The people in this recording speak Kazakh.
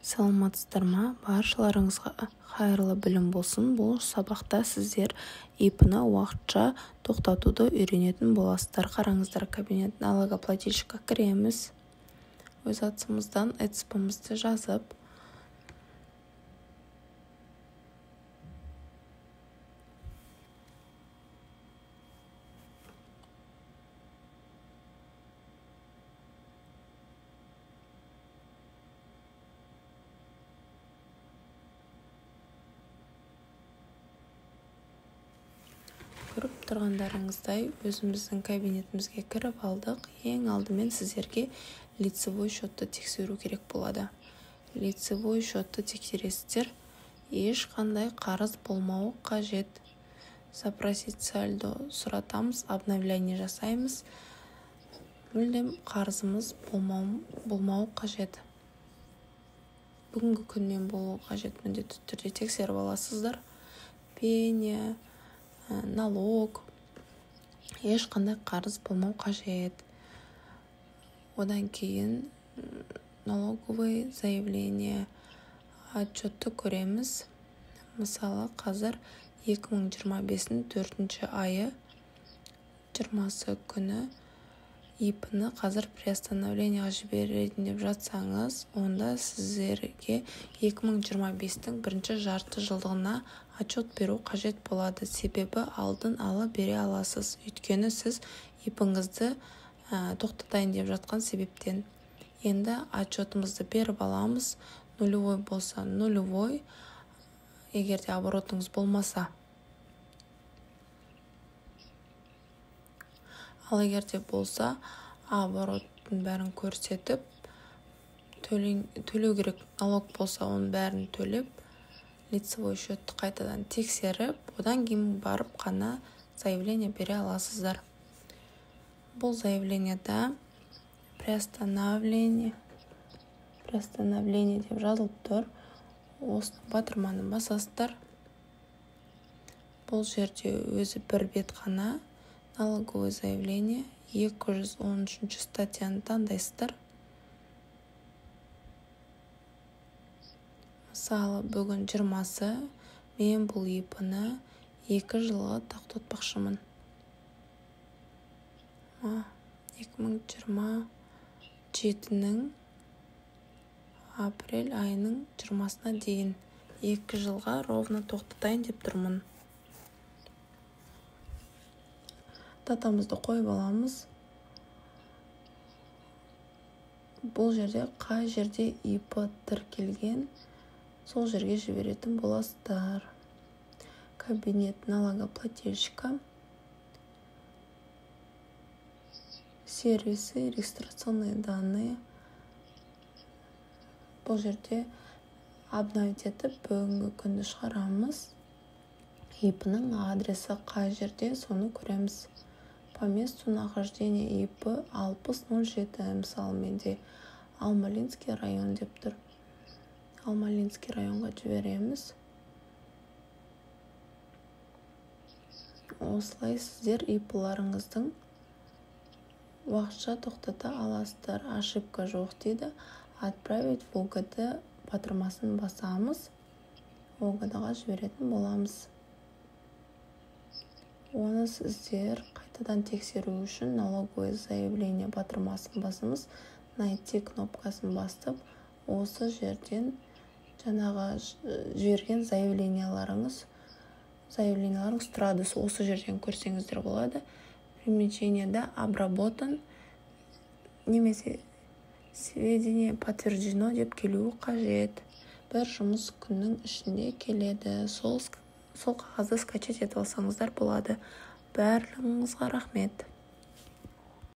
Саламатсыздар ма? Баршаларыңызға қайырлы білім болсын. Бұл сабақта сіздер ИП-ны уақытша тоқтатуды үйренетін боласыздар. Қараңыздар, кабинет налогоплательщикке кіреміз. Өз атымыздан ЭЦП-мізді жазып, көріп тұрғандарыңыздай өзіміздің кабинетімізге кіріп алдық. Ең алдымен сіздерге лицевой счетты тексеру керек болады. Лицевой счетты тексересіздер, ешқандай қарыз болмауы қажет. Запросить сальдо сұратамыз, обновление жасаймыз. Мүлдем қарызымыз болмауы қажет. Бүгінгі күнмен болуы қажет, міндетті түрде тексеріп аласыздар. Пеня, налог, ешқандай қарыз болмау қажет. Одан кейін налоговый заявление отчетты көреміз. Мысалы, қазір 2025-дің 4-ші айы 20-сы күні ИП-ны қазір приостановлениеға жіберетін деп жатсаңыз, онда сіздерге 2025-дің 1-ші жарты жылдығына отчет беру қажет болады. Себебі алдын ала бере аласыз. Өйткені сіз ИП-іңізді тоқтатайын деп жатқан себептен. Енді отчетымызды беріп аламыз. Нулевой болса нулевой, егерде оборотыңыз болмаса. Ал егерде болса, обороттың бәрін көрсетіп, төлеу керек. Налог болса, оның бәрін төлеп, лицевой счетты қайтадан тексеріп, одан кейін барып қана заявление бере аласыздар. Бұл заявлениеда приостановление деп жазылып тұр. Осы батырманы басасыздар. Бұл жерде өзі бір бет қана. Налоговое заявление 213 статьяны таңдайсыздар. Мысалы, бүгін 20-сы, мен бұл ИП-ны 2 жылға тоқтатпақшымын. 2027-ның апрель айының 20-сына дейін 2 жылға ровно тоқтатайын деп тұрмын. Датамызды қойып аламыз. Бұл жерде қай жерде ИП тіркелген, сол жерге жіберетін боласыздар. Кабинет налогоплательщика, сервисы, регистрационные данные. Бұл жерде обновить етіп, бүгінгі күнді шығарамыз. ИП-ның адресі қай жерде, соны көреміз. По месту нахождения ИП 6007, мысалы менде Алмалинский район деп тұр. Алмалинский районға жібереміз. Осылай сіздер ИП-ларыңыздың уақытша тоқтата аласыздар. Ошибка жоқ дейді. Отправить в ОГД батырмасын басамыз. ОГД-ға жіберетін боламыз. Оны сіздер қайтадан тексеру үшін налоговое заявление батырмасын басымыз. Найти кнопкасын бастып, осы жерден жаңағы жіберген заявленияларыңыз тұрады. Осы жерден көрсеңіздер болады. Примечениеда обработан немесе сведения подтверждено деп келуі қажет. Бір жұмыс күннің ішінде келеді. Сол қағазды скачать етіп алсаңыздар болады. Барлығыңызға рахмет.